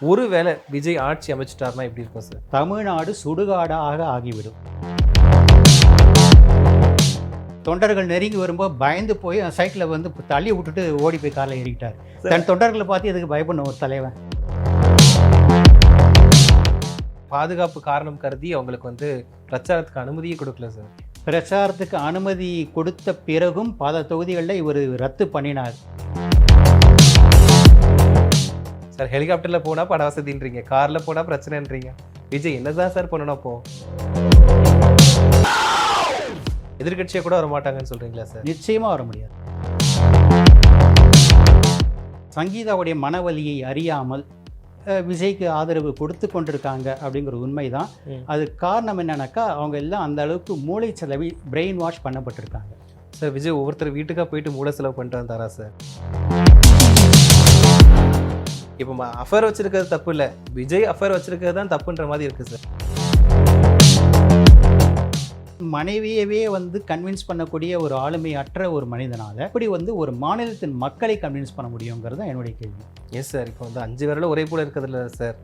ஒருவேளை விஜய் ஆட்சி அமைச்சிட்டாருன்னா எப்படி இருக்கும் சார்? தமிழ்நாடு சுடுகாடாக ஆகிவிடும். தொண்டர்கள் நெருங்கி வரும்போது பயந்து போய் சைக்கிளை வந்து தள்ளி விட்டுட்டு ஓடி போய் காரில் ஏறிக்கிட்டார். தன் தொண்டர்களை பார்த்து எதுக்கு பயப்படணும் ஒரு தலைவன்? பாதுகாப்பு காரணம் கருதி அவங்களுக்கு வந்து பிரச்சாரத்துக்கு அனுமதியே கொடுக்கல சார். பிரச்சாரத்துக்கு அனுமதி கொடுத்த பிறகும் பல தொகுதிகளில் இவர் ரத்து பண்ணினார். சார் ஹெலிகாப்டர்ல போனா பட வசதின்றீங்க, கார்ல போனா பிரச்சனைன்றீங்க. விஜய் என்னதான் சார் பண்ணணும் அப்போ? எதிர்கட்சியை கூட வர மாட்டாங்கன்னு சொல்றீங்களா சார்? நிச்சயமா வர முடியாது. சங்கீதாவுடைய மனவலியை அறியாமல் விஜய்க்கு ஆதரவு கொடுத்து கொண்டிருக்காங்க அப்படிங்கிற உண்மைதான். அது காரணம் என்னன்னாக்கா அவங்க எல்லாம் அந்த அளவுக்கு மூளை செலவி பிரெயின் வாஷ் பண்ணப்பட்டிருக்காங்க. சார் விஜய் ஒவ்வொருத்தர் வீட்டுக்காக போயிட்டு மூளை செலவு பண்ணிட்டு வந்தாரா சார்? இப்போ அஃபேர் வச்சிருக்கிறது தப்பு இல்லை, விஜய் அஃபேர் வச்சிருக்கிறது தான் தப்புன்ற மாதிரி இருக்கு சார். மனைவியவே வந்து கன்வின்ஸ் பண்ணக்கூடிய ஒரு ஆளுமையற்ற ஒரு மனிதனால எப்படி வந்து ஒரு மாநிலத்தின் மக்களை கன்வின்ஸ் பண்ண முடியுங்கிறது தான் என்னுடைய கேள்வி. எஸ் சார், இப்போ வந்து 5 விரலும் ஒரே போல இருக்கிறதுல சார்.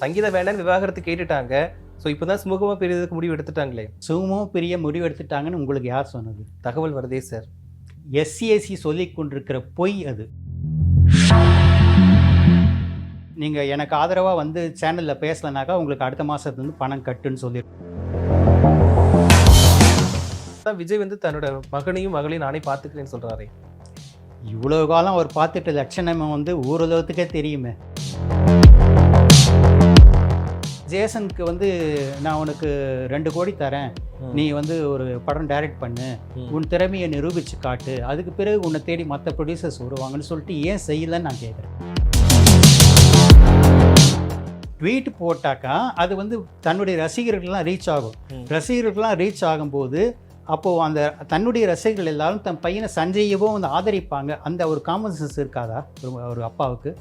சங்கீதா வேண்டான்னு விவாகரத்து கேட்டுட்டாங்க. ஸோ இப்போ தான் சுமூகமாக பிரியறதுக்கு முடிவு எடுத்துட்டாங்களே. சுமூகமாக பிரிய முடிவு எடுத்துட்டாங்கன்னு உங்களுக்கு யார் சொன்னது? தகவல் வருதே சார். எஸ்சிஎஸ்சி சொல்லி கொண்டிருக்கிற பொய் அது. நீங்கள் எனக்கு ஆதரவாக வந்து சேனலில் பேசலைனாக்கா உங்களுக்கு அடுத்த மாதத்துலேருந்து பணம் கட்டுன்னு சொல்லியிருக்கோம். விஜய் வந்து தன்னோட மகனையும் மகளையும் நானே பார்த்துக்கிறேன்னு சொல்கிறாரே. இவ்வளோ காலம் அவர் பார்த்துட்டு லட்சணம் வந்து ஊரலகத்துக்கே தெரியுமே. ஜேசனுக்கு வந்து நான் உனக்கு 2 கோடி தரேன், நீ வந்து ஒரு படம் டைரக்ட் பண்ணு, உன் திறமையை நிரூபித்து காட்டு, அதுக்கு பிறகு உன்னை தேடி மற்ற ப்ரொடியூசர்ஸ் வருவாங்கன்னு சொல்லிட்டு ஏன் செய்யலைன்னு நான் கேட்குறேன். ட்வீட் போட்டாக்கா அது வந்து தன்னுடைய ரசிகர்கள்லாம் ரீச் ஆகும். ரசிகர்கள்லாம் ரீச் ஆகும்போது அப்போது அந்த தன்னுடைய ரசிகர்கள் எல்லாரும் தன் பையனை சஞ்சயவோ வந்து ஆதரிப்பாங்க. அந்த ஒரு காமன் சென்ஸ் இருக்காதா ஒரு அப்பாவுக்கு?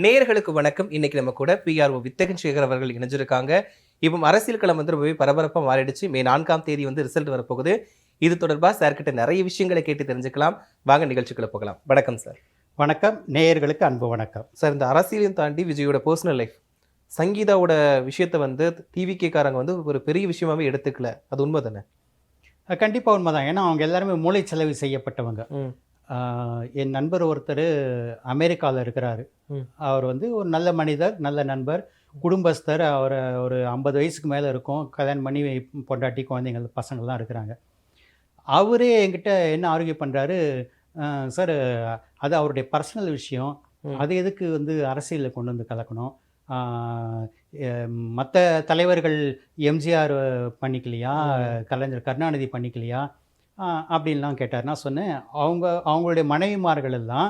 நேயர்களுக்கு வணக்கம். இன்னைக்கு நம்ம கூட PRO வித்தகன் சேகர் அவர்கள் இணைஞ்சிருக்காங்க. இப்போ அரசியல் களம் வந்து ரொம்பவே பரபரப்பாக மாறிடுச்சு. மே 4ஆம் தேதி வந்து ரிசல்ட் வரப்போகுது. இது தொடர்பாக சார்கிட்ட நிறைய விஷயங்களை கேட்டு தெரிஞ்சுக்கலாம். வாங்க நிகழ்ச்சிக்குள்ள போகலாம். வணக்கம் சார். வணக்கம். நேயர்களுக்கு அன்பு வணக்கம் சார். இந்த அரசியலையும் தாண்டி விஜயோட பர்சனல் லைஃப், சங்கீதாவோட விஷயத்தை வந்து டிவிகேக்காரங்க வந்து ஒரு பெரிய விஷயமாவே எடுத்துக்கல, அது உண்மை தானே? கண்டிப்பாக உண்மை தான். ஏன்னா அவங்க எல்லாருமே மூளை செலவு செய்யப்பட்டவங்க. என் நண்பர் ஒருத்தர் அமெரிக்காவில் இருக்கிறாரு. அவர் வந்து ஒரு நல்ல மனிதர், நல்ல நண்பர், குடும்பஸ்தர். அவரை ஒரு 50 வயசுக்கு மேலே இருக்கும். கல்யாணம் பண்ணி பொண்டாட்டி குழந்தைங்கள் பசங்கள்லாம் இருக்கிறாங்க. அவரே என்கிட்ட என்ன ஆரோக்கியம் பண்ணுறாரு, சார் அது அவருடைய பர்சனல் விஷயம், அது எதுக்கு வந்து அரசியலில் கொண்டு வந்து கலக்கணும், மற்ற தலைவர்கள் எம்ஜிஆர் பண்ணிக்கலையா, கலைஞர் கருணாநிதி பண்ணிக்கலையா அப்படின்லாம் கேட்டார். நான் சொன்னேன், அவங்களுடைய மனைவிமார்கள் எல்லாம்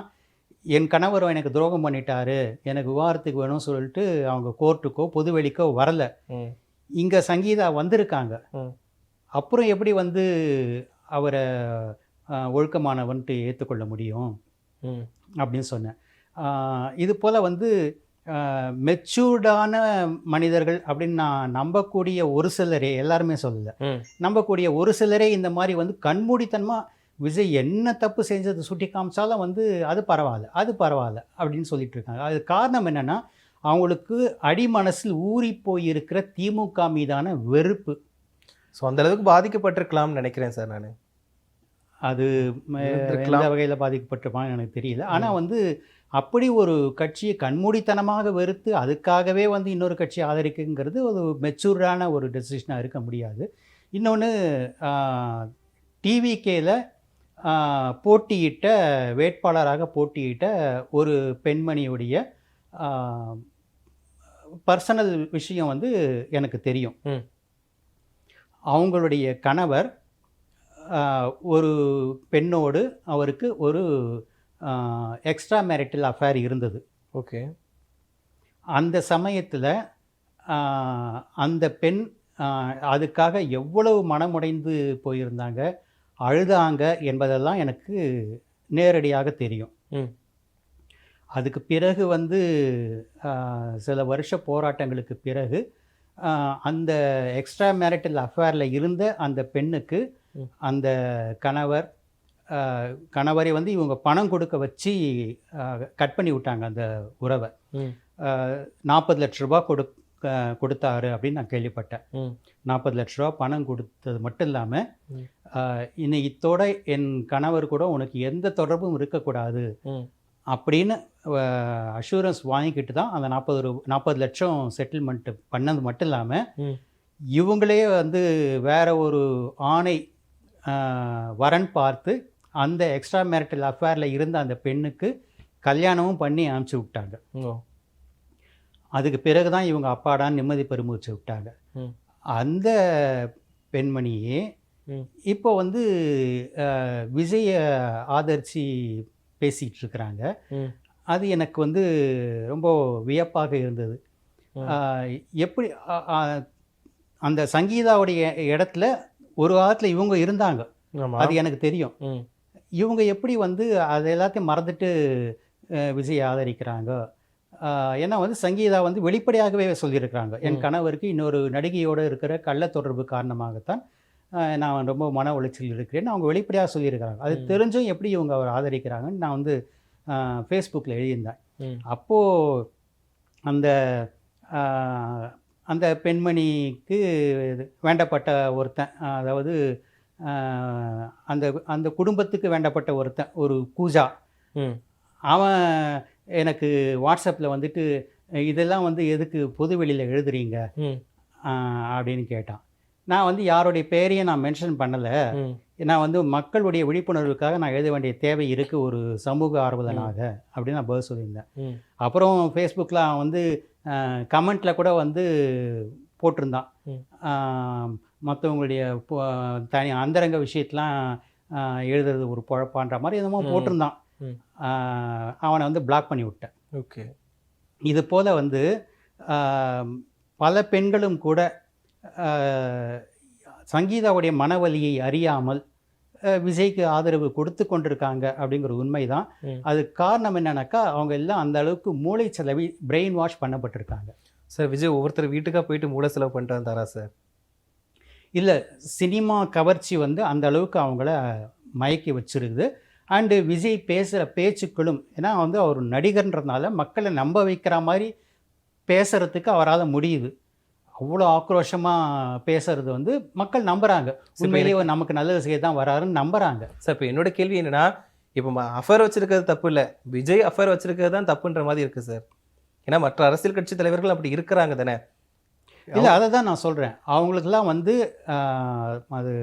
என் கணவர் எனக்கு துரோகம் பண்ணிட்டாரு, எனக்கு விவாகரத்துக்கு வேணும்னு சொல்லிட்டு அவங்க கோர்ட்டுக்கோ பொதுவெளிக்கோ வரலை. இங்கே சங்கீதா வந்திருக்காங்க. அப்புறம் எப்படி வந்து அவரை ஒழுக்கமானவன்ட்டு ஏற்றுக்கொள்ள முடியும் அப்படின்னு சொன்னேன். இது போல் வந்து மெச்சூர்டான மனிதர்கள் அப்படின்னு நான் நம்பக்கூடிய ஒரு சிலரே, எல்லாருமே சொல்லலை, நம்பக்கூடிய ஒரு சிலரே இந்த மாதிரி வந்து கண்மூடித்தனமாக விஜய் என்ன தப்பு செஞ்சது சுட்டி காமிச்சாலும் வந்து அது பரவாயில்ல அப்படின்னு சொல்லிட்டு இருக்காங்க. அது காரணம் என்னென்னா, அவங்களுக்கு அடிமனசில் ஊறி போயிருக்கிற திமுக மீதான வெறுப்பு. ஸோ அந்த அளவுக்கு பாதிக்கப்பட்டிருக்கலாம்னு நினைக்கிறேன் சார் நான். அது எந்த வகையில் பாதிக்கப்பட்டிருப்பான்னு எனக்கு தெரியல. ஆனால் வந்து அப்படி ஒரு கட்சியை கண்மூடித்தனமாக வெறுத்து அதுக்காகவே வந்து இன்னொரு கட்சியை ஆதரிக்குங்கிறது ஒரு மெச்சூர்டான ஒரு டெசிஷனாக இருக்க முடியாது. இன்னொன்று, டிவிகேல போட்டியிட்ட வேட்பாளராக போட்டியிட்ட ஒரு பெண்மணியுடைய பர்சனல் விஷயம் வந்து எனக்கு தெரியும். அவங்களுடைய கணவர் ஒரு பெண்ணோடு அவருக்கு ஒரு எக்ஸ்ட்ரா மேரிட்டல் அஃபேர் இருந்தது. ஓகே. அந்த சமயத்தில் அந்த பெண் அதுக்காக எவ்வளவு மனமுடைந்து போயிருந்தாங்க, அழுதாங்க என்பதெல்லாம் எனக்கு நேரடியாக தெரியும். அதுக்கு பிறகு வந்து சில வருஷ போராட்டங்களுக்கு பிறகு அந்த எக்ஸ்ட்ரா மேரிட்டல் அஃபேரில் இருந்த அந்த பெண்ணுக்கு அந்த கணவர் கணவரை வந்து இவங்க பணம் கொடுக்க வச்சு கட் பண்ணி விட்டாங்க அந்த உறவை. ம். 40 லட்ச ரூபா கொடுத்தாரு அப்படின்னு நான் கேள்விப்பட்டேன். ம். 40 லட்ச ரூபா பணம் கொடுத்தது மட்டும் இல்லாமல் ம். இத்தோட என் கணவர் கூட உனக்கு எந்த தொடர்பும் இருக்கக்கூடாது ம். அப்படின்னு அஷூரன்ஸ் வாங்கிக்கிட்டு தான் அந்த 40 லட்சம் செட்டில்மெண்ட் பண்ணது மட்டும் இல்லாமல் ம். இவங்களே வந்து வேற ஒரு ஆணை வரன் பார்த்து அந்த எக்ஸ்ட்ரா மேரிட்டல் அஃபேரில் இருந்த அந்த பெண்ணுக்கு கல்யாணமும் பண்ணி அனுப்பிச்சி விட்டாங்க. ஓ. அதுக்கு பிறகு தான் இவங்க அப்பாடான்னு நிம்மதி பெருமூச்சு விட்டாங்க. ம். அந்த பெண்மணியே ம். இப்போ வந்து விஜய ஆதரித்து பேசிகிட்டு இருக்கிறாங்க. ம். அது எனக்கு வந்து ரொம்ப வியப்பாக இருந்தது. ம். எப்படி அந்த சங்கீதாவுடைய இடத்துல ஒரு காலத்தில் இவங்க இருந்தாங்க, ஆமா. அது எனக்கு தெரியும். ம். இவங்க எப்படி வந்து அது எல்லாத்தையும் மறந்துட்டு விஜய் ஆதரிக்கிறாங்க? ஏன்னா வந்து சங்கீதா வந்து வெளிப்படையாகவே சொல்லியிருக்கிறாங்க, என் கணவருக்கு இன்னொரு நடிகையோடு இருக்கிற கள்ள தொடர்பு காரணமாகத்தான் நான் ரொம்ப மன உளைச்சல் இருக்கிறேன்னு அவங்க வெளிப்படையாக சொல்லியிருக்கிறாங்க. அது தெரிஞ்சும் எப்படி இவங்க அவர் ஆதரிக்கிறாங்கன்னு நான் வந்து ஃபேஸ்புக்கில் எழுதியிருந்தேன். அப்போது அந்த அந்த பெண்மணிக்கு வேண்டப்பட்ட ஒருத்தன், அதாவது அந்த அந்த குடும்பத்துக்கு வேண்டப்பட்ட ஒருத்தன், ஒரு கூஜா, அவன் எனக்கு வாட்ஸ்அப்பில் வந்துட்டு இதெல்லாம் வந்து எதுக்கு பொது வெளியில் எழுதுறீங்க அப்படின்னு கேட்டான். நான் வந்து யாருடைய பேரையும் நான் மென்ஷன் பண்ணலை. நான் வந்து மக்களுடைய விழிப்புணர்வுக்காக நான் எழுத வேண்டிய தேவை இருக்குது ஒரு சமூக ஆர்வலனாக அப்படின்னு நான் பதில் சொல்லியிருந்தேன். அப்புறம் ஃபேஸ்புக்கில் அவன் வந்து கமெண்ட்டில் கூட வந்து போட்டிருந்தான், மற்றவங்களுடைய தனி அந்தரங்க விஷயத்தெலாம் எழுதுறது ஒரு பொழப்பான்ற மாதிரி என்னமோ போட்டிருந்தான். அவனை வந்து பிளாக் பண்ணி விட்டேன். ஓகே. இது போல் வந்து பல பெண்களும் கூட சங்கீதாவுடைய மனவலியை அறியாமல் விஜய்க்கு ஆதரவு கொடுத்து கொண்டிருக்காங்க அப்படிங்கிற உண்மை தான். அதுக்கு காரணம் என்னன்னாக்கா அவங்க எல்லாம் அந்த அளவுக்கு மூளை செலவி பிரெயின் வாஷ் பண்ணப்பட்டிருக்காங்க. சார், விஜய் ஒவ்வொருத்தர் வீட்டுக்காக போயிட்டு மூளை செலவு பண்ணிட்டு வந்தாரா சார்? இல்லை, சினிமா கவர்ச்சி வந்து அந்த அளவுக்கு அவங்கள மயக்கி வச்சிருக்குது. அண்டு விஜய் பேசுகிற பேச்சுக்களும், ஏன்னா வந்து அவர் நடிகர்ன்றதுனால மக்களை நம்ப வைக்கிற மாதிரி பேசுகிறதுக்கு அவரால் முடியுது. அவ்வளோ ஆக்ரோஷமாக பேசுறது வந்து மக்கள் நம்புகிறாங்க. உண்மையிலேயே நமக்கு நல்லது செய்ய தான் வராருன்னு நம்புகிறாங்க. சார், இப்போ என்னோட கேள்வி என்னென்னா, இப்போ அஃபேர் வச்சுருக்கிறது தப்பு இல்லை, விஜய் அஃபேர் வச்சுருக்கிறது தான் தப்புன்ற மாதிரி இருக்குது சார். ஏன்னா மற்ற அரசியல் கட்சி தலைவர்கள் அப்படி இருக்கிறாங்க தானே? இல்லை, அதை தான் நான் சொல்கிறேன். அவங்களுக்கெல்லாம் வந்து அது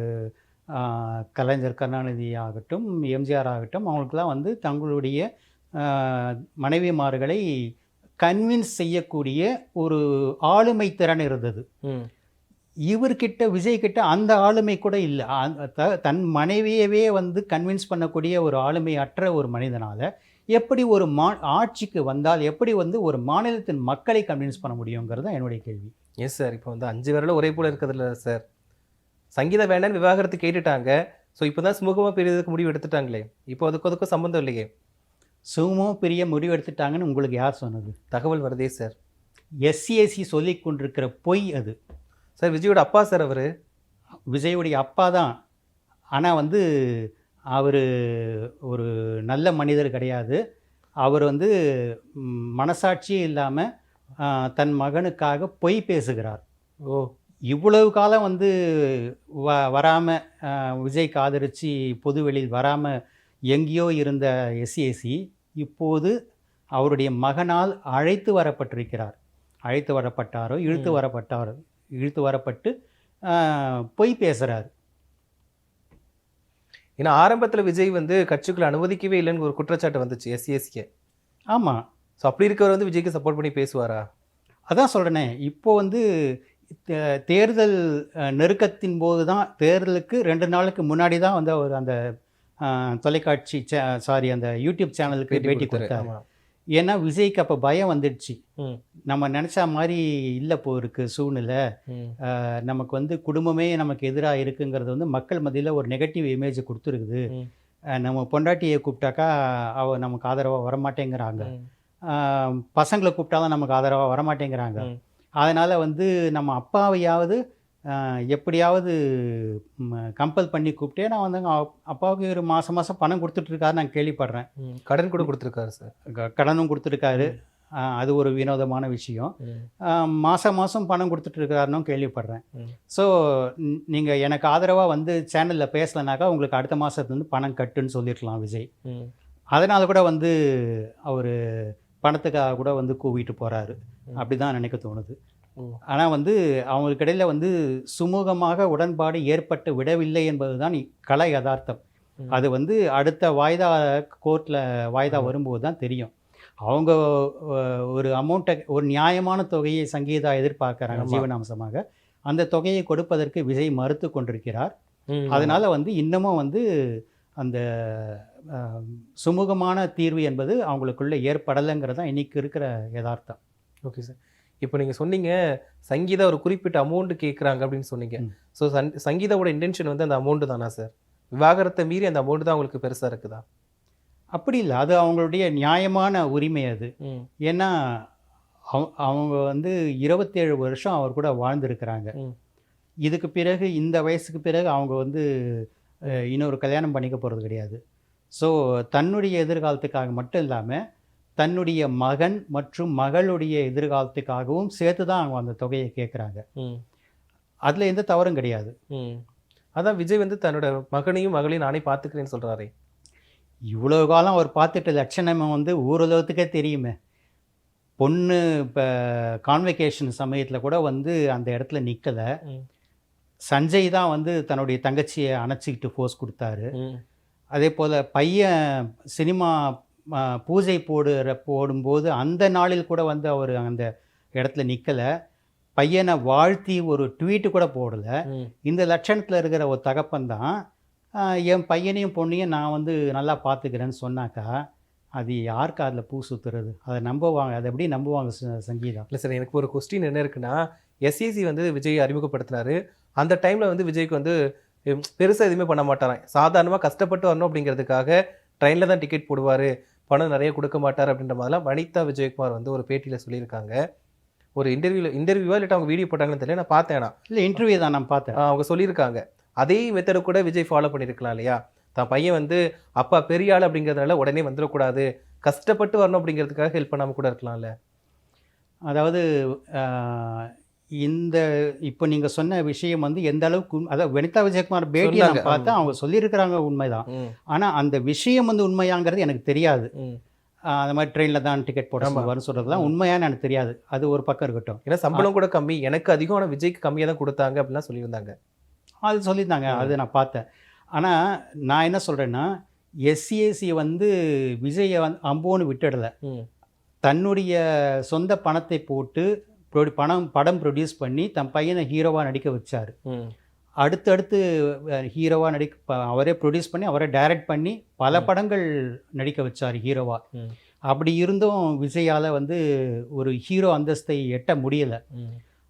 கலைஞர் கருணாநிதி ஆகட்டும், எம்ஜிஆர் ஆகட்டும், அவங்களுக்கெல்லாம் வந்து தங்களுடைய மனைவிமார்களை கன்வின்ஸ் செய்யக்கூடிய ஒரு ஆளுமை திறன் இருந்தது. இவர்கிட்ட, விஜய்கிட்ட அந்த ஆளுமை கூட இல்லை. தன் மனைவியவே வந்து கன்வின்ஸ் பண்ணக்கூடிய ஒரு ஆளுமை அற்ற ஒரு மனிதனால் எப்படி ஒரு ஆட்சிக்கு வந்தால் எப்படி வந்து ஒரு மாநிலத்தின் மக்களை கன்வின்ஸ் பண்ண முடியுங்கிறது தான் என்னுடைய கேள்வி. எஸ் சார், இப்போ வந்து 5 விரலும் ஒரே போல் இருக்கிறதில்ல சார். சங்கீதா வேண்டான்னு விவாகரத்து கேட்டுட்டாங்க. ஸோ இப்போ தான் சுமூகமாக பிரியறதுக்கு முடிவு எடுத்துட்டாங்களே, இப்போ அதுக்கும் சம்மந்தம் இல்லையே. சுமூகமாக பிரிய முடிவு எடுத்துட்டாங்கன்னு உங்களுக்கு யார் சொன்னது? தகவல் வருதே சார். எஸ்சிஎஸ்சி சொல்லி கொண்டிருக்கிற பொய் அது. சார், விஜயோட அப்பா சார், அவர் விஜயுடைய அப்பா தான். ஆனால் வந்து அவர் ஒரு நல்ல மனிதர் கிடையாது. அவர் வந்து மனசாட்சியே இல்லாமல் தன் மகனுக்காக பொய் பேசுகிறார். ஓ. இவ்வளவு காலம் வந்து வராமல் விஜய்க்கு ஆதரித்து பொதுவெளியில் வராமல் எங்கேயோ இருந்த எஸ்சிஎஸ்சி இப்போது அவருடைய மகனால் அழைத்து வரப்பட்டிருக்கிறார். அழைத்து வரப்பட்டாரோ இழுத்து வரப்பட்டு பொய் பேசுகிறார். ஏன்னா ஆரம்பத்தில் விஜய் வந்து கட்சிக்குள்ள அனுமதிக்கவே இல்லைன்னு ஒரு குற்றச்சாட்டு வந்துச்சு எஸ்சிஎஸ்சிக்கு. ஆமாம். ஸோ அப்படி இருக்கவர் வந்து விஜய்க்கு சப்போர்ட் பண்ணி பேசுவாரா? அதான் சொல்கிறேனே, இப்போ வந்து தேர்தல் நெருக்கத்தின் போது தான், தேர்தலுக்கு 2 நாளுக்கு முன்னாடி தான் வந்து அவர் அந்த தொலைக்காட்சி அந்த யூடியூப் சேனலுக்கு பேட்டி கொடுத்தாரு. ஏன்னா விஜய்க்கு அப்போ பயம் வந்துடுச்சு. நம்ம நினச்சா மாதிரி இல்லை இருக்கு சூழ்நிலை, நமக்கு வந்து குடும்பமே நமக்கு எதிராக இருக்குங்கிறது வந்து மக்கள் மத்தியில் ஒரு நெகட்டிவ் இமேஜ் கொடுத்துருக்குது. நம்ம பொண்டாட்டியை கூப்பிட்டாக்கா அவள் நமக்கு ஆதரவாக வரமாட்டேங்கிறாங்க, பசங்களை கூப்பிட்டா தான் நமக்கு ஆதரவாக வரமாட்டேங்கிறாங்க. அதனால் வந்து நம்ம அப்பாவையாவது எப்படியாவது கம்பல் பண்ணி கூப்பிட்டே நான் வந்தேங்க. அப்பாவுக்கு ஒரு மாதம் மாதம் பணம் கொடுத்துட்ருக்காரு நான் கேள்விப்படுறேன். கடன் கூட கொடுத்துருக்காரு சார். கடனும் கொடுத்துருக்காரு. அது ஒரு வினோதமான விஷயம். மாதம் மாதம் பணம் கொடுத்துட்ருக்காருன்னு கேள்விப்படுறேன். ஸோ நீங்கள் எனக்கு ஆதரவாக வந்து சேனலில் பேசலைனாக்கா உங்களுக்கு அடுத்த மாதத்துலேருந்து பணம் கட்டுன்னு சொல்லியிருக்கலாம் விஜய். அதனால் கூட வந்து அவர் பணத்துக்காக கூட வந்து கூவிட்டு போகிறாரு அப்படி தான் நினைக்க தோணுது. ஆனால் வந்து அவங்களுக்கு இடையில் வந்து சுமூகமாக உடன்பாடு ஏற்பட்டு விடவில்லை என்பது தான் கலை யதார்த்தம். அது வந்து அடுத்த வாய்தா கோர்ட்டில் வாய்தா வரும்போது தான் தெரியும். அவங்க ஒரு அமௌண்ட்டை, ஒரு நியாயமான தொகையை சங்கீதா எதிர்பார்க்குறாங்க ஜீவனாம்சமாக. அந்த தொகையை கொடுப்பதற்கு விஜய் மறுத்து கொண்டிருக்கிறார். அதனால் வந்து இன்னமும் வந்து அந்த சுமூகமான தீர்வு என்பது அவங்களுக்குள்ளே ஏற்படலைங்கிறது தான் இன்றைக்கி இருக்கிற யதார்த்தம். Okay sir. இப்போ நீங்கள் சொன்னீங்க சங்கீதா ஒரு குறிப்பிட்ட அமௌண்ட் கேட்குறாங்க அப்படின்னு சொன்னீங்க. ஸோ சங்கீதாவோட இன்டென்ஷன் வந்து அந்த அமௌண்ட்டு தானா சார்? விவாகரத்தை மீறி அந்த அமௌண்ட் தான் அவங்களுக்கு பெருசாக இருக்குதா? அப்படி இல்லை, அது அவங்களுடைய நியாயமான உரிமை அது. ஏன்னா அவங்க வந்து 27 வருஷம் அவர் கூட வாழ்ந்துருக்கிறாங்க. இதுக்கு பிறகு இந்த வயசுக்கு பிறகு அவங்க வந்து இன்னொரு கல்யாணம் பண்ணிக்க போகிறது கிடையாது. ஸோ தன்னுடைய எதிர்காலத்துக்காக மட்டும் இல்லாமல் தன்னுடைய மகன் மற்றும் மகளுடைய எதிர்காலத்துக்காகவும் சேர்த்து தான் அவங்க அந்த தொகையை கேட்குறாங்க. அதில் எந்த தவறும் கிடையாது. அதான் விஜய் வந்து தன்னோட மகனையும் மகளையும் நானே பார்த்துக்கிறேன்னு சொல்கிறாரே. இவ்வளோ காலம் அவர் பார்த்துட்ட லட்சணம் வந்து ஊரலகத்துக்கே தெரியுமே. பொண்ணு இப்போ கான்வெகேஷன் சமயத்தில் கூட வந்து அந்த இடத்துல நிற்கலை. சஞ்சய் தான் வந்து தன்னுடைய தங்கச்சியை அணைச்சிக்கிட்டு ஃபோர்ஸ் கொடுத்தாரு. அதே போல் பையன் சினிமா பூஜை போடும்போது அந்த நாளில் கூட வந்து அவர் அந்த இடத்துல நிற்கலை. பையனை வாழ்த்தி ஒரு ட்வீட்டு கூட போடலை. இந்த லட்சணத்தில் இருக்கிற ஒரு தகப்பன் தான் என் பையனையும் பொண்ணையும் நான் வந்து நல்லா பார்த்துக்கிறேன்னு சொன்னாக்கா அது யாருக்கு அதில் பூ சுற்றுறது? அதை நம்புவாங்க? அதை எப்படி நம்புவாங்க சங்கீதா? இல்லை சார், எனக்கு ஒரு கொஸ்டின் என்ன இருக்குன்னா, எஸ்ஏசி வந்து விஜய் அறிமுகப்படுத்தினாரு. அந்த டைமில் வந்து விஜய்க்கு வந்து பெருசாக எதுவுமே பண்ண மாட்டாராம். சாதாரணமாக கஷ்டப்பட்டு வரணும் அப்படிங்கிறதுக்காக ட்ரெயினில் தான் டிக்கெட் போடுவார், பணம் நிறைய கொடுக்க மாட்டார் அப்படின்ற மாதிரிலாம் வனிதா விஜயகுமார் வந்து ஒரு பேட்டியில் சொல்லியிருக்காங்க. ஒரு இன்டர்வியூவா இல்லாட்டி அவங்க வீடியோ போட்டாங்கன்னு தெரியல, நான் பார்த்தேன். இல்லை, இன்டர்வியூ தான் நான் பார்த்தேன். அவங்க சொல்லியிருக்காங்க. அதே மெத்தடை கூட விஜய் ஃபாலோ பண்ணியிருக்கலாம் இல்லையா? தான் பையன் வந்து அப்பா பெரிய ஆள் அப்படிங்கிறதுனால உடனே வந்துடக்கூடாது, கஷ்டப்பட்டு வரணும் அப்படிங்கிறதுக்காக ஹெல்ப் பண்ணாமல் கூட இருக்கலாம்ல. அதாவது இந்த இப்போ நீங்கள் சொன்ன விஷயம் வந்து எந்த அளவுக்கு, அதாவது வனிதா விஜயகுமார் பேட்டி நான் பார்த்தா அவங்க சொல்லியிருக்கிறாங்க உண்மைதான். ஆனால் அந்த விஷயம் வந்து உண்மையாங்கிறது எனக்கு தெரியாது. அந்த மாதிரி ட்ரெயினில் தான் டிக்கெட் போட வரும்னு சொல்கிறதுலாம் உண்மையானு எனக்கு தெரியாது. அது ஒரு பக்கம் இருக்கட்டும். ஏன்னா சம்பளம் கூட கம்மி, எனக்கு அதிகம், ஆனால் விஜய்க்கு கம்மியாக தான் கொடுத்தாங்க அப்படிலாம் சொல்லியிருந்தாங்க. அது சொல்லியிருந்தாங்க, அது நான் பார்த்தேன். ஆனால் நான் என்ன சொல்கிறேன்னா, எஸ்சிஏசி வந்து விஜயை வந்து அம்போன்னு விட்டுடலை. தன்னுடைய சொந்த பணத்தை போட்டு படம் ப்ரொடியூஸ் பண்ணி தன் பையனை ஹீரோவாக நடிக்க வச்சார். அடுத்தடுத்து ஹீரோவாக அவரே ப்ரொடியூஸ் பண்ணி அவரே டைரக்ட் பண்ணி பல படங்கள் நடிக்க வச்சார் ஹீரோவாக. அப்படி இருந்தும் விஜயால் வந்து ஒரு ஹீரோ அந்தஸ்தை எட்ட முடியலை.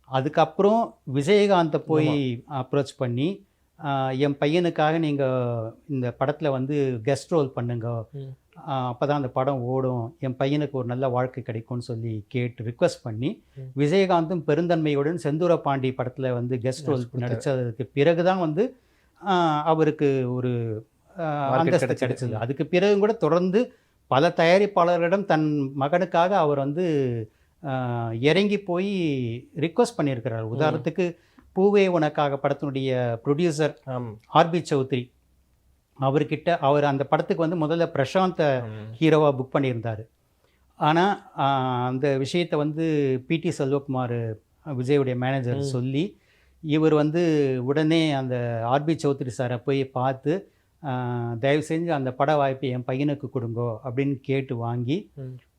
அதுக்கப்புறம் விஜயகாந்தை போய் அப்ரோச் பண்ணி என் பையனுக்காக நீங்கள் இந்த படத்தில் வந்து கெஸ்ட் ரோல் பண்ணுங்க, அப்போ தான் அந்த படம் ஓடும், என் பையனுக்கு ஒரு நல்ல வாழ்க்கை கிடைக்கும்னு சொல்லி கேட்டு ரிக்வெஸ்ட் பண்ணி விஜயகாந்தும் பெருந்தன்மையுடன் செந்தூர பாண்டி படத்தில் வந்து கெஸ்ட் ரோல் நடித்ததுக்கு பிறகு தான் வந்து அவருக்கு ஒரு அந்தஸ்து கிடைச்சது. அதுக்கு பிறகு கூட தொடர்ந்து பல தயாரிப்பாளர்களிடம் தன் மகனுக்காக அவர் வந்து இறங்கி போய் ரிக்வெஸ்ட் பண்ணியிருக்கிறார். உதாரணத்துக்கு பூவே உனக்காக படத்தினுடைய ப்ரொடியூசர் ஆர்பி சௌத்ரி, அவர்கிட்ட அவர் அந்த படத்துக்கு வந்து முதல்ல பிரசாந்தை ஹீரோவாக புக் பண்ணியிருந்தார். ஆனால் அந்த விஷயத்தை வந்து பிடி செல்வகுமார் விஜயுடைய மேனேஜர் சொல்லி இவர் வந்து உடனே அந்த ஆர்பி சௌத்ரி சாரை போய் பார்த்து தயவு செஞ்சு அந்த பட வாய்ப்பை என் பையனுக்கு கொடுங்கோ அப்படின்னு கேட்டு வாங்கி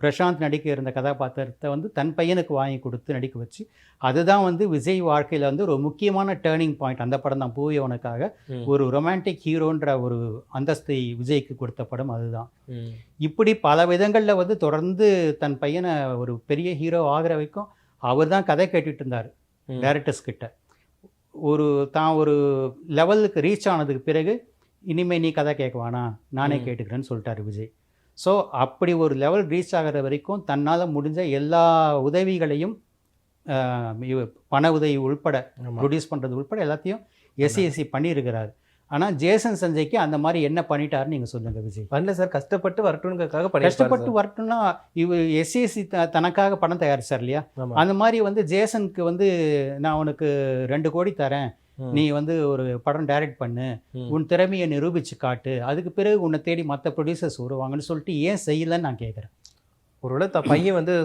பிரசாந்த் நடிக்க இருந்த கதாபாத்திரத்தை வந்து தன் பையனுக்கு வாங்கி கொடுத்து நடிக்க வச்சு, அதுதான் வந்து விஜய் வாழ்க்கையில் வந்து ஒரு முக்கியமான டேர்னிங் பாயிண்ட். அந்த படம் தான் பூவே உனக்காக. ஒரு ரொமான்டிக் ஹீரோன்ற ஒரு அந்தஸ்தை விஜய்க்கு கொடுத்த படம் அதுதான். இப்படி பல விதங்களில் வந்து தொடர்ந்து தன் பையனை ஒரு பெரிய ஹீரோ ஆகிற வரைக்கும் அவர் தான் கதை கேட்டுட்டு இருந்தார் டைரக்டர்ஸ் கிட்ட. தான் ஒரு லெவலுக்கு ரீச் ஆனதுக்கு பிறகு இனிமேல் நீ கதை கேட்க வேணாம், நானே கேட்டுக்கிறேன்னு சொல்லிட்டார் விஜய். ஸோ அப்படி ஒரு லெவல் ரீச் ஆகிற வரைக்கும் தன்னால் முடிஞ்ச எல்லா உதவிகளையும் பண உதவி உள்பட ஆமா. ப்ரொடியூஸ் பண்ணுறது உள்பட எல்லாத்தையும் எஸ்சி பண்ணியிருக்கிறாரு. ஆனால் ஜேசன் சஞ்சய்க்கு அந்த மாதிரி என்ன பண்ணிட்டாருன்னு நீங்கள் சொல்லுங்கள் விஜய். பண்ணல சார், கஷ்டப்பட்டு வரட்டும்ன்றதுக்காக பண்ணிருப்பாரு கஷ்டப்பட்டு சார். வரட்டும்னா எஸ்சிஎஸ்சி தனக்காக பணம் தயாரிச்சார் இல்லையா? ஆமா. அந்த மாதிரி வந்து ஜேசனுக்கு வந்து நான் உனக்கு 2 கோடி தரேன், ம். நீ வந்து ஒரு படம் டைரக்ட் பண்ணு, ம். உன் திறமையை நிரூபிச்சு காட்டு, அதுக்கு பிறகு உன்னை தேடி மற்ற ப்ரொடியூசர்ஸ் வருவாங்கன்னு சொல்லிட்டு ஏன் செய்யலைன்னு நான் கேட்குறேன். ஒருவேளை பையன் வந்து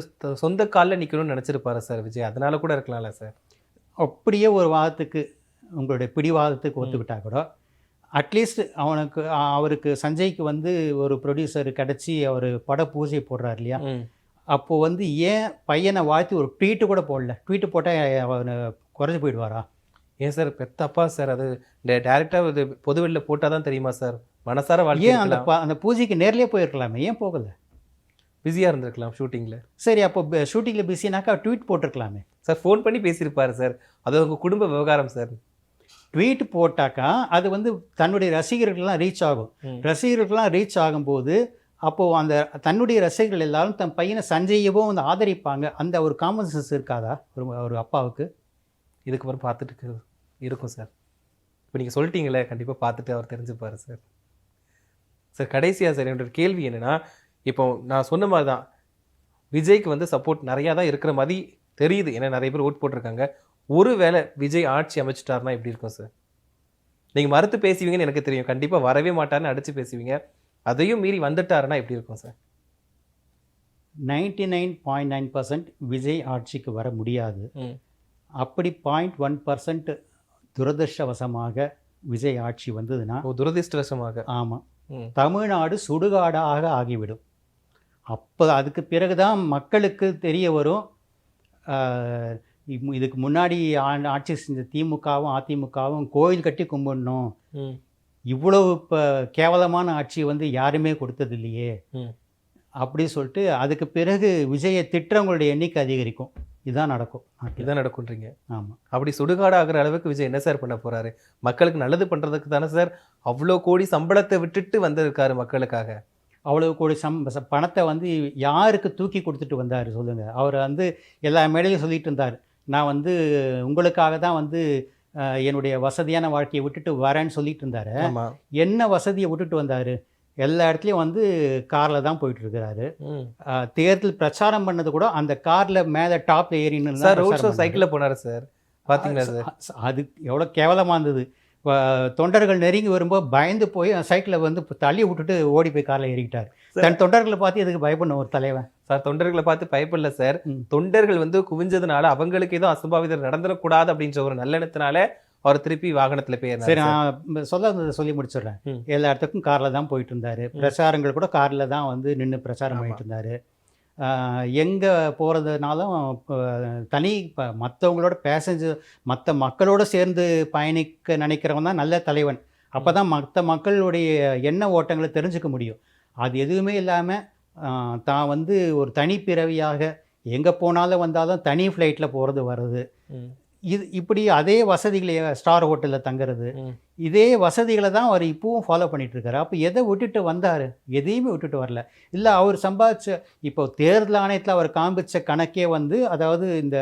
சொந்த காலில் நிக்கணும்னு நினைச்சிருப்பாரு சார் விஜய், அதனால கூட இருக்கலாம்ல சார். அப்படியே ஒரு வாதத்துக்கு உங்களுடைய பிடிவாதத்துக்கு ஒத்துக்கிட்டா கூட அட்லீஸ்ட் அவருக்கு சஞ்சய்க்கு வந்து ஒரு ப்ரொடியூசர் கிடச்சி அவர் பட பூஜை போடுறாரு இல்லையா? ம். அப்போது வந்து ஏன் பையனை வாழ்த்தி ஒரு ட்வீட்டு கூட போடல? ட்வீட்டு போட்டால் அவனை குறைஞ்சி போயிடுவாரா? ஏன் சார் பெத்த அப்பா சார், அது டைரெக்டாக இது பொதுவெளியில் போட்டால் தான் தெரியுமா சார்? மனசார ஏன் வாழ்க்கை அந்த பூஜைக்கு நேர்லேயே போயிருக்கலாமே, ஏன் போகலை? பிஸியாக இருந்திருக்கலாம் ஷூட்டிங்கில். சரி, அப்போ ஷூட்டிங்கில் பிஸினாக்கா ட்வீட் போட்டிருக்கலாமே. சார் ஃபோன் பண்ணி பேசியிருப்பாரு சார், அது உங்கள் குடும்ப விவகாரம் சார். ட்வீட் போட்டாக்கா அது வந்து தன்னுடைய ரசிகர்கள்லாம் ரீச் ஆகும். ம். ரசிகர்கள்லாம் ரீச் ஆகும்போது அப்போது அந்த தன்னுடைய ரசிகர்கள் எல்லாரும் தன் பையனை சஞ்சயவும் வந்து ஆதரிப்பாங்க. அந்த ஒரு காமன் சென்ஸ் இருக்காதா ஒரு அப்பாவுக்கு? இதுக்கு அப்புறம் பார்த்துட்டு இருக்கும் சார். இப்போ நீங்கள் சொல்லிட்டீங்களே, கண்டிப்பாக பார்த்துட்டு அவர் தெரிஞ்சுப்பார் சார். சார் கடைசியாக சார் என்னோட கேள்வி என்னென்னா, இப்போ நான் சொன்ன மாதிரி தான் விஜய்க்கு வந்து சப்போர்ட் நிறையா தான் இருக்கிற மாதிரி தெரியுது, ஏன்னா நிறைய பேர் ஓட் போட்டிருக்காங்க. ஒருவேளை விஜய் ஆட்சி அமைச்சிட்டாருன்னா எப்படி இருக்கும் சார்? நீங்கள் மறுத்து பேசுவீங்கன்னு எனக்கு தெரியும், கண்டிப்பாக வரவே மாட்டாருன்னு அடித்து பேசுவீங்க. அதையும் மீறி வந்துட்டாருன்னா எப்படி இருக்கும் சார்? 99.9% விஜய் ஆட்சிக்கு வர முடியாது. ம். அப்படி 0.1% துரதிர்ஷ்டவசமாக விஜய் ஆட்சி வந்ததுன்னா, துரதிர்ஷ்டவசமாக. ஆமாம், ம். தமிழ்நாடு சுடுகாடாக ஆகிவிடும். அப்போ அதுக்கு பிறகு தான் மக்களுக்கு தெரிய வரும், இதுக்கு முன்னாடி ஆட்சி செஞ்ச திமுகவும் அதிமுகவும் கோயில் கட்டி கும்பிடணும், ம். இவ்வளவு இப்போ கேவலமான ஆட்சி வந்து யாருமே கொடுத்தது இல்லையே ம். அப்படி சொல்லிட்டு அதுக்கு பிறகு விஜயை திட்டவங்களுடைய எண்ணிக்கை அதிகரிக்கும். இதுதான் நடக்கும். இதுதான் நடக்கும்ன்றீங்க? ஆமாம். அப்படி சுடுகாடு ஆகிற அளவுக்கு விஜய் என்ன சார் பண்ண போறாரு? மக்களுக்கு நல்லது பண்றதுக்கு தானே சார் அவ்வளோ கோடி சம்பளத்தை விட்டுட்டு வந்திருக்காரு மக்களுக்காக. அவ்வளவு கோடி பணத்தை வந்து யாருக்கு தூக்கி கொடுத்துட்டு வந்தார் சொல்லுங்கள்? அவர் வந்து எல்லா மேடையிலும் சொல்லிட்டு இருந்தார், நான் வந்து உங்களுக்காக தான் வந்து என்னுடைய வசதியான வாழ்க்கையை விட்டுட்டு வரேன்னு சொல்லிட்டு இருந்தார். ஆமா. என்ன வசதியை விட்டுட்டு வந்தார்? எல்லா இடத்துலையும் வந்து காரில் தான் போயிட்டு இருக்கிறாரு. ம். தேர்தல் பிரச்சாரம் பண்ணது கூட அந்த காரில் மேலே டாப்ல ஏறின்னு சார் ரோட் ஷோ சைக்கிளில் போனாரு சார், பார்த்தீங்களா சார்? அது எவ்வளோ கேவலமாக இருந்தது. தொண்டர்கள் நெருங்கி வரும்போது பயந்து போய் சைக்கிளை வந்து தள்ளி விட்டுட்டு ஓடி போய் காரில் ஏறிக்கிட்டார். தன் தொண்டர்களை பார்த்து எதுக்கு பயப்படணும் ஒரு தலைவன்? சார் தொண்டர்களை பார்த்து பயப்படல சார், ம். தொண்டர்கள் வந்து குவிஞ்சதுனால அவங்களுக்கு ஏதோ அசம்பாவிதம் நடந்துடக்கூடாது அப்படின்ற ஒரு நல்லெண்ணத்தினால அவர் திருப்பி வாகனத்தில் போய் சரி, நான் சொல்லி முடிச்சிடுறேன். ம். எல்லா இடத்துக்கும் காரில் தான் போயிட்டு இருந்தார். பிரச்சாரங்கள் கூட காரில் தான் வந்து நின்று பிரச்சாரம் பண்ணிட்டு இருந்தார். எங்கே போகிறதுனாலும் தனி மற்றவங்களோட மற்ற மக்களோடு சேர்ந்து பயணிக்க நினைக்கிறவன் தான் நல்ல தலைவன். அப்போ தான் மற்ற மக்களுடைய எண்ண ஓட்டங்களை தெரிஞ்சுக்க முடியும். அது எதுவுமே இல்லாமல் தான் வந்து ஒரு தனி பிறவியாக எங்கே போனாலும் வந்தாலும் தனி ஃப்ளைட்டில் போகிறது வர்றது, இப்படி அதே வசதிகளை ஸ்டார் ஹோட்டலில் தங்குறது, இதே வசதிகளை தான் அவர் இப்பவும் ஃபாலோ பண்ணிகிட்ருக்காரு. அப்போ எதை விட்டுட்டு வந்தார்? எதையுமே விட்டுட்டு வரல. இல்லை, அவர் சம்பாதிச்ச இப்போ தேர்தல் ஆணையத்தில் அவர் காண்பிச்ச கணக்கே வந்து, அதாவது இந்த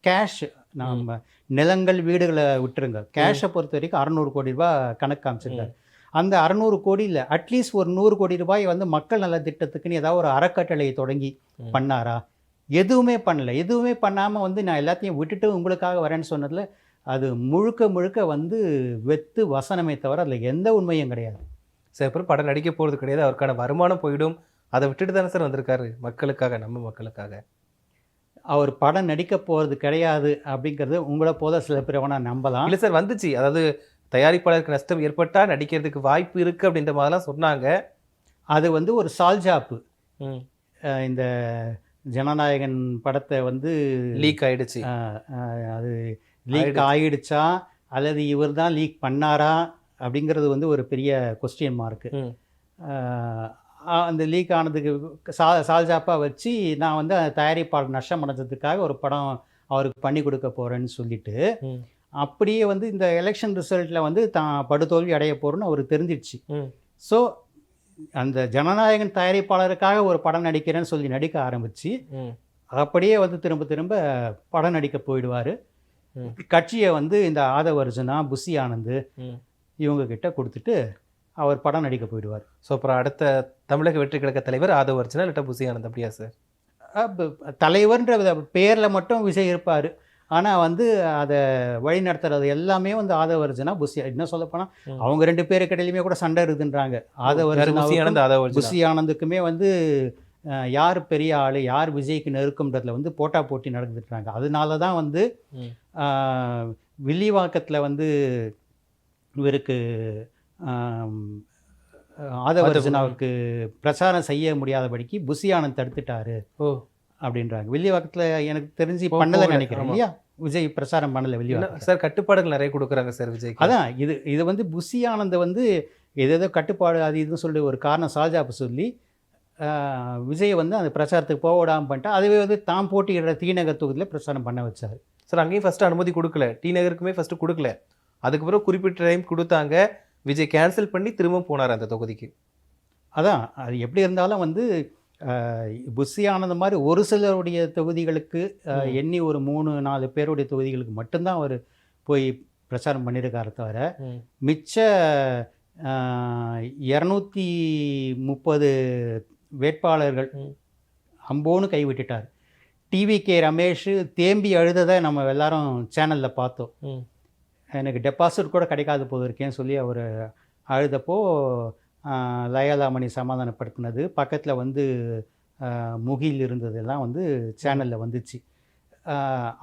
கேஷ், நம்ம நிலங்கள் வீடுகளை விட்டுருங்க, கேஷை பொறுத்த வரைக்கும் 600 கோடி ரூபாய் கணக்கு காமிச்சிருக்காரு. அந்த 600 கோடி இல்லை, அட்லீஸ்ட் ஒரு 100 கோடி ரூபாய் வந்து மக்கள் நல திட்டத்துக்குன்னு ஏதாவது ஒரு அறக்கட்டளையை தொடங்கி பண்ணாரா? எதுவுமே பண்ணல. எதுவுமே பண்ணாமல் வந்து நான் எல்லாத்தையும் விட்டுட்டு உங்களுக்காக வரேன்னு சொன்னதில் அது முழுக்க முழுக்க வந்து வெத்து வசனமே தவிர அதில் எந்த உண்மையும் கிடையாது. சார் அப்புறம் படம் நடிக்க போகிறது கிடையாது, அவருக்கான வருமானம் போயிடும், அதை விட்டுட்டு தானே சார் வந்திருக்காரு மக்களுக்காக, நம்ம மக்களுக்காக. அவர் படம் நடிக்க போகிறது கிடையாது அப்படிங்கிறது உங்களை போல சில பேர் வேணால் நம்பலாம். இல்லை சார், வந்துச்சு, அதாவது தயாரிப்பாளருக்கு நஷ்டம் ஏற்பட்டால் நடிக்கிறதுக்கு வாய்ப்பு இருக்குது அப்படின்ற மாதிரிலாம் சொன்னாங்க. அது வந்து ஒரு சால்ஜாப்பு. இந்த ஜனநாயகன் படத்தை வந்து லீக் ஆயிடுச்சு, அது லீக் ஆகிடுச்சா அல்லது இவர் தான் லீக் பண்ணாரா அப்படிங்கிறது வந்து ஒரு பெரிய கொஸ்டின் மார்க்கு. அந்த லீக் ஆனதுக்கு சால்ஜாப்பாக வச்சு நான் வந்து தயாரிப்பாளர் நஷ்டம் அடைஞ்சதுக்காக ஒரு படம் அவருக்கு பண்ணி கொடுக்க போகிறேன்னு சொல்லிட்டு, அப்படியே வந்து இந்த எலெக்ஷன் ரிசல்ட்டில் வந்து தான் படுதோல்வி அடைய போகிறோன்னு அவருக்கு தெரிஞ்சிடுச்சு. ஸோ அந்த ஜனநாயகன் தயாரிப்பாளருக்காக ஒரு படம் நடிக்கிறேன்னு சொல்லி நடிக்க ஆரம்பித்து அப்படியே வந்து திரும்ப திரும்ப படம் நடிக்க போயிடுவார். ம். கட்சியை வந்து இந்த ஆதவ அர்ஜுனா, புஷி ஆனந்த் ம். இவங்க கிட்ட கொடுத்துட்டு அவர் படம் நடிக்க போயிடுவார். ஸோ அப்புறம் அடுத்த தமிழக வெற்றி கழக தலைவர் ஆதவ அர்ஜுனா இல்லாட்டா புசி ஆனந்த் அப்படியா சார்? தலைவர்ன்ற பேரில் மட்டும் விஜய் இருப்பார். ஆனால் வந்து அதை வழி நடத்துறது எல்லாமே வந்து ஆதவ அர்ஜுனா, புஷி. இன்னும் சொல்லப்போனால் ம். அவங்க 2 பேருக்கு இடையிலுமே கூட சண்டை இருக்குதுன்றாங்க. ஆதவ யாரு? புசி அர்ஜுனாவுக்கும் ஆனந்த் ஆதவ அர்ஜுனா. புஷி ஆனந்துக்குமே வந்து யார் பெரிய ஆள், யார் விஜய்க்கு நெருக்கம்ன்றதுல வந்து போட்டா போட்டி நடந்துட்டுறாங்க. அதனால தான் வந்து ம். வில்லிவாக்கத்தில் வந்து இவருக்கு ஆதவ அர்ஜுனாவுக்கு பிரச்சாரம் செய்ய முடியாதபடிக்கு புஷி ஆனந்த் தடுத்துட்டாரு ஓ அப்படின்றாங்க. வில்லிவாக்கத்தில் எனக்கு தெரிஞ்சு ஓ, பண்ணலை போகல. நினைக்கிறேன் ஆமா. இல்லையா? விஜய் பிரச்சாரம் பண்ணலை என்ன வில்லிவாக்கம். சார் கட்டுப்பாடுகள் நிறைய கொடுக்குறாங்க சார் விஜய்க்கு. அதான் இது வந்து புஷி ஆனந்த் வந்து ஏதேதோ கட்டுப்பாடு அது இதுன்னு சொல்லி ஒரு காரணம் சால்ஜாப்பு சொல்லி விஜய் வந்து அந்த பிரச்சாரத்துக்கு போக விடாமல் பண்ணிட்டா. அதுவே வந்து தாம் போட்டியிடுற தீநகர் தொகுதியில் பிரச்சாரம் பண்ண வச்சார். சார் அங்கேயும் ஃபர்ஸ்ட் அனுமதி கொடுக்கல, டி நகருக்குமே ஃபர்ஸ்ட் கொடுக்கல. அதுக்கப்புறம் குறிப்பிட்ட டைம் கொடுத்தாங்க, விஜய் கேன்சல் பண்ணி திரும்ப போனார் அந்த தொகுதிக்கு. அதான் அது எப்படி இருந்தாலும் வந்து புஷி ஆனந்த மாதிரி ஒரு சிலருடைய தொகுதிகளுக்கு எண்ணி ஒரு 3-4 பேருடைய தொகுதிகளுக்கு மட்டும்தான் அவர் போய் பிரச்சாரம் பண்ணியிருக்காரு தவிர ம். மிச்ச 230 வேட்பாளர்கள் ம். அம்போன்னு கைவிட்டுட்டார். டிவிகே ரமேஷ் தேம்பி அழுததை நம்ம எல்லாரும் சேனலில் பார்த்தோம். ம். எனக்கு டெபாசிட் கூட கிடைக்காது போது இருக்கேன்னு சொல்லி அவர் அழுதப்போ லயாலாமணி சமாதானப்படுத்தினது, பக்கத்தில் வந்து முகில் இருந்ததெல்லாம் வந்து சேனலில் வந்துச்சு.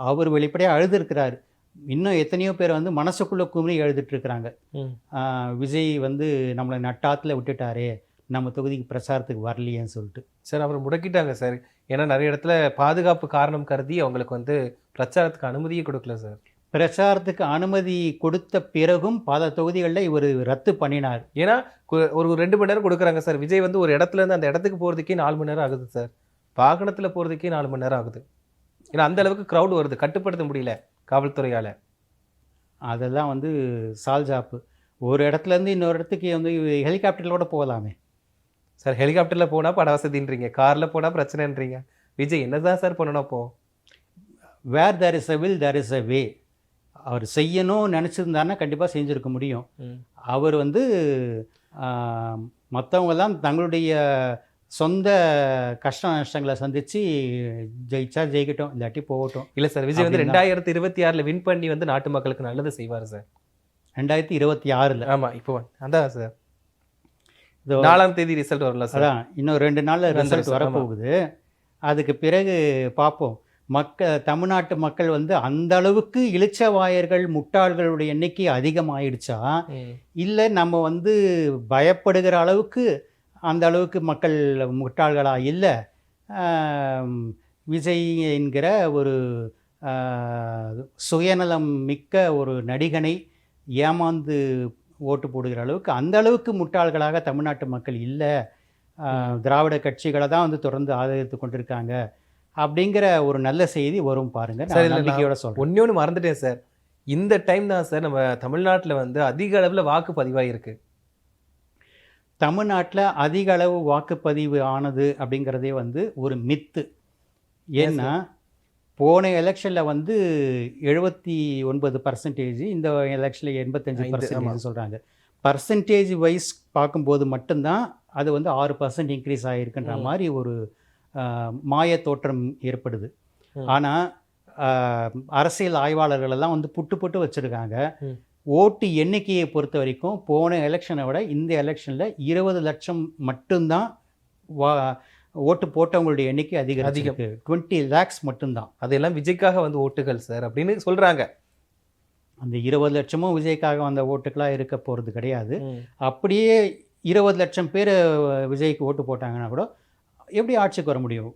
அவர் வெளிப்படையாக அழுதுருக்கிறார். இன்னும் எத்தனையோ பேர் வந்து மனசுக்குள்ளே குமரி எழுதிட்டுருக்குறாங்க. ம். விஜய் வந்து நம்மளை நட்டாத்தில் விட்டுட்டாரே, நம்ம தொகுதிக்கு பிரச்சாரத்துக்கு வரலையேன்னு சொல்லிட்டு. சார் அப்புறம் முடக்கிட்டாங்க சார். ஏன்னா நிறைய இடத்துல பாதுகாப்பு காரணம் கருதி அவங்களுக்கு வந்து பிரச்சாரத்துக்கு அனுமதியே கொடுக்கல சார். பிரச்சாரத்துக்கு அனுமதி கொடுத்த பிறகும் பல தொகுதிகளில் இவர் ரத்து பண்ணினார். ஏன்னா ஒரு 2 மணி நேரம் கொடுக்குறாங்க சார். விஜய் வந்து ஒரு இடத்துல இருந்து அந்த இடத்துக்கு போகிறதுக்கே 4 மணி நேரம் ஆகுது சார். வாகனத்தில் போகிறதுக்கே 4 மணி நேரம் ஆகுது. ஏன்னா அந்த அளவுக்கு க்ரௌட் வருது, கட்டுப்படுத்த முடியல காவல்துறையால். அதெல்லாம் வந்து சால்ஜாப்பு. ஒரு இடத்துலேருந்து இன்னொரு இடத்துக்கு வந்து ஹெலிகாப்டரில் கூட போகலாமே சார். ஹெலிகாப்டரில் போனால் பட வசதின்றீங்க, காரில் போனால் பிரச்சனைன்றீங்க. விஜய் என்னதான் சார் பண்ணணும் அப்போ? Where there is a will there is a way. அவர் செய்யணும் நினச்சிருந்தாருன்னா கண்டிப்பாக செஞ்சுருக்க முடியும். அவர் வந்து மற்றவங்கெல்லாம் தங்களுடைய சொந்த கஷ்ட நஷ்டங்களை சந்தித்து ஜெயிச்சா ஜெயிக்கட்டும், இல்லாட்டி போகட்டும். இல்லை சார், விஜய் வந்து 2026 வின் பண்ணி வந்து நாட்டு மக்களுக்கு நல்லது செய்வார் சார். 2026 ஆமாம். இப்போ அதான் சார், இதோ 4ஆம் தேதி ரிசல்ட் வரல சார். அதான் இன்னும் 2 நாளில் ரிசல்ட் வரப்போகுது. அதுக்கு பிறகு பார்ப்போம். தமிழ்நாட்டு மக்கள் வந்து அந்த அளவுக்கு இளிச்சவாயர்கள் முட்டாள்களுடைய எண்ணிக்கை அதிகமாயிடுச்சா, இல்லை நம்ம வந்து பயப்படுகிற அளவுக்கு அந்த அளவுக்கு மக்கள் முட்டாள்களாக இல்லை, விஜய் என்கிற ஒரு சுயநலம் மிக்க ஒரு நடிகனை ஏமாந்து ஓட்டு போடுகிற அளவுக்கு அந்த அளவுக்கு முட்டாள்களாக தமிழ்நாட்டு மக்கள் இல்லை, திராவிட கட்சிகளை தான் வந்து தொடர்ந்து ஆதரித்து கொண்டிருக்காங்க அப்படிங்கிற ஒரு நல்ல செய்தி வரும் பாருங்க. நம்பிக்கையோட சொல்றேன். ஒன்னொன்று மறந்துட்டேன் சார். இந்த டைம் தான் சார் நம்ம தமிழ்நாட்டில் வந்து அதிக அளவில் வாக்கு பதிவாயிருக்கு. தமிழ்நாட்டில் அதிக அளவு வாக்குப்பதிவு ஆனது அப்படிங்கிறதே வந்து ஒரு மித்து. ஏன்னா போன எலெக்ஷனில் வந்து 79%, இந்த எலெக்ஷனில் 85% சொல்கிறாங்க. பர்சன்டேஜ் வைஸ் பார்க்கும்போது மட்டும்தான் அது வந்து 6% இன்க்ரீஸ் ஆகிருக்குன்ற மாதிரி ஒரு மாய தோற்றம் ஏற்படுது. ஆனால் அரசியல் ஆய்வாளர்கள் எல்லாம் வந்து புட்டு வச்சுருக்காங்க. ஓட்டு எண்ணிக்கையை பொறுத்த வரைக்கும் போன எலெக்ஷனை விட இந்த எலெக்ஷனில் 20 லட்சம் மட்டும்தான் ஓட்டு போட்டவங்களுடைய எண்ணிக்கை அதிகம். 20 lakhs மட்டும்தான். அதெல்லாம் விஜய்க்காக வந்து ஓட்டுகள் சார் அப்படின்னு சொல்கிறாங்க. அந்த 20 லட்சமும் விஜய்க்காக வந்த ஓட்டுக்களாக இருக்க போகிறது கிடையாது. அப்படியே 20 லட்சம் பேர் விஜய்க்கு ஓட்டு போட்டாங்கன்னா கூட எப்படி ஆட்சிக்கு வர முடியும்?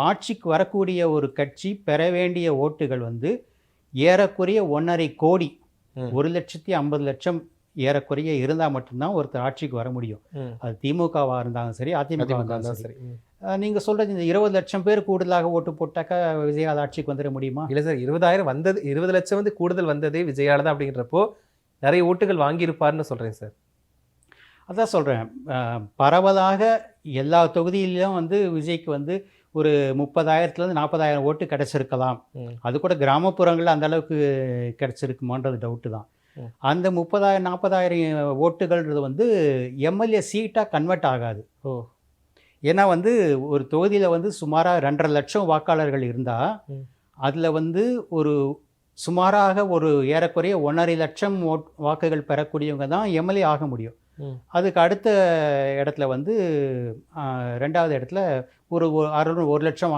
ஆட்சிக்கு வரக்கூடிய ஒரு கட்சி பெற வேண்டிய ஓட்டுகள் வந்து ஏறக்குறைய 1.5 கோடி, 1,50,00,000 ஏறக்குறைய இருந்தால் மட்டும்தான் ஒருத்தர் ஆட்சிக்கு வர முடியும். அது திமுகவாக இருந்தாலும் சரி, அதிமுக இருந்தாலும் சரி. நீங்கள் சொல்கிறது இந்த 20 லட்சம் பேர் கூடுதலாக ஓட்டு போட்டாக்கா விஜயால் ஆட்சிக்கு வந்துட முடியுமா? இல்லை சார், 20,000 வந்தது, 20 லட்சம் வந்து கூடுதல் வந்ததே விஜயால் தான் அப்படிங்கிறப்போ நிறைய ஓட்டுகள் வாங்கியிருப்பார்னு சொல்கிறேன் சார். அதான் சொல்கிறேன், பரவலாக எல்லா தொகுதியிலும் வந்து விஜய்க்கு வந்து ஒரு 30,000-லேருந்து 40,000 ஓட்டு கிடைச்சிருக்கலாம். ம். அது கூட கிராமப்புறங்களில் அந்த அளவுக்கு கிடைச்சிருக்குமான்றது டவுட்டு தான். ம். அந்த 30,000 40,000 ஓட்டுகள்ன்றது வந்து எம்எல்ஏ சீட்டாக கன்வெர்ட் ஆகாது. ஓ. ஏன்னா வந்து ஒரு தொகுதியில் வந்து சுமாராக 2.5 லட்சம் வாக்காளர்கள் இருந்தால் ம். அதில் வந்து ஒரு சுமாராக ஒரு ஏறக்குறைய 1.5 லட்சம் வாக்குகள் பெறக்கூடியவங்க தான் எம்எல்ஏ ஆக முடியும். ம். அதுக்கு அடுத்த இடத்துல வந்து 2வது இடத்துல ஒரு 1 லட்சம்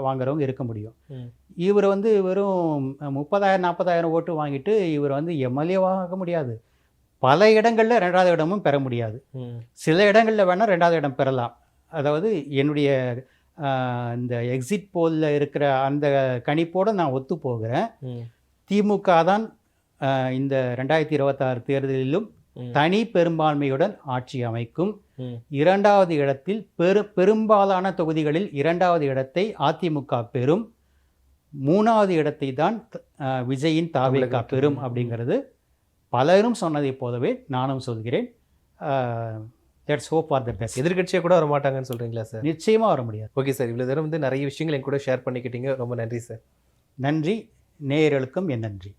வாங்குறவங்க இருக்க முடியும். ம். இவர் வந்து வெறும் 30,000 40,000 ஓட்டு வாங்கிட்டு இவர் வந்து எம்எல்ஏவாக ஆக முடியாது. பல இடங்களில் 2வது இடமும் பெற முடியாது. ம். சில இடங்களில் வேணால் 2வது இடம் பெறலாம். அதாவது என்னுடைய இந்த எக்ஸிட் போலில் இருக்கிற அந்த கணிப்போடு நான் ஒத்து போகிறேன். ம். திமுக தான் இந்த 2026 தேர்தலிலும் ம். தனி பெரும்பான்மையுடன் ஆட்சி அமைக்கும். ம். 2வது இடத்தில் பெரும்பாலான தொகுதிகளில் 2வது இடத்தை அதிமுக பெறும். 3வது இடத்தை தான் விஜயின் தாவேகா பெறும் அப்படிங்கிறது பலரும் சொன்னதைப் போலவே நானும் சொல்கிறேன். Let's hope for the best. எதிர்க்கட்சியாக கூட வர மாட்டாங்கன்னு சொல்றீங்களா சார்? நிச்சயமாக வர முடியாது. ஓகே சார், இவ்வளோ தூரம் வந்து நிறைய விஷயங்கள் என் கூட ஷேர் பண்ணிக்கிட்டீங்க. ரொம்ப நன்றி சார். நன்றி. நேயர்களுக்கும் என் நன்றி.